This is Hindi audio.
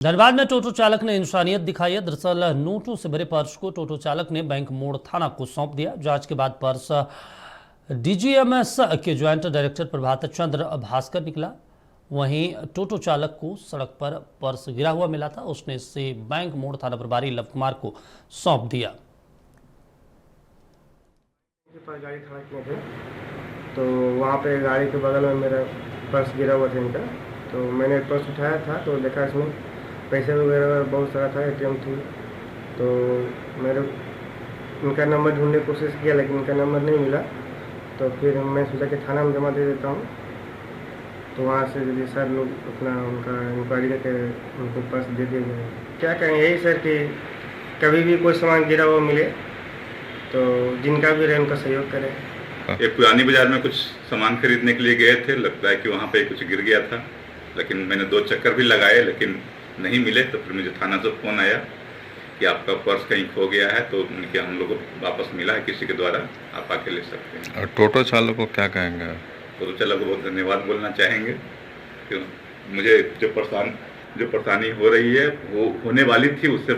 धनबाद में टोटो चालक ने इंसानियत दिखाई है। दरअसल नोटों से भरे पर्स को टोटो चालक ने बैंक मोड़ थाना को सौंप दिया। जांच के बाद पर्स डीजीएमएस के ज्वाइंट डायरेक्टर प्रभात चंद्र भास्कर निकला। वहीं टोटो चालक को सड़क पर पर्स गिरा हुआ मिला था। उसने इसे बैंक मोड़ थाना प्रभारी लव कुमार को सौंप दिया। पर गाड़ी खड़ा किए थे तो वहाँ पे गाड़ी के बगल में मेरा पर्स गिरा हुआ था इनका। तो मैंने पर्स उठाया था तो देखा इसमें पैसे वगैरह बहुत सारा था, एटीएम थी। तो मेरे इनका नंबर ढूंढने की कोशिश किया लेकिन इनका नंबर नहीं मिला। तो फिर मैं सोचा कि थाना में जमा दे देता हूँ। तो वहाँ से यदि सर लोग अपना उनका इंक्वायरी करके उनको पर्स दे दिया जाए। क्या कहें, यही सर कि कभी भी कोई सामान गिरा हुआ मिले तो जिनका भी रहे उनका सहयोग करें। एक पुरानी बाजार में कुछ सामान खरीदने के लिए गए थे, लगता है कि वहाँ पे कुछ गिर गया था, लेकिन मैंने 2 चक्कर भी लगाए लेकिन नहीं मिले। तो फिर मुझे थाना से फ़ोन आया कि आपका पर्स कहीं खो गया है। तो उनके हम लोग को वापस मिला है किसी के द्वारा, आप आके ले सकते हैं। और टोटो चालक को क्या कहेंगे? तो चालक को बहुत धन्यवाद बोलना चाहेंगे कि मुझे जो परेशानी हो रही है वो होने वाली थी, उससे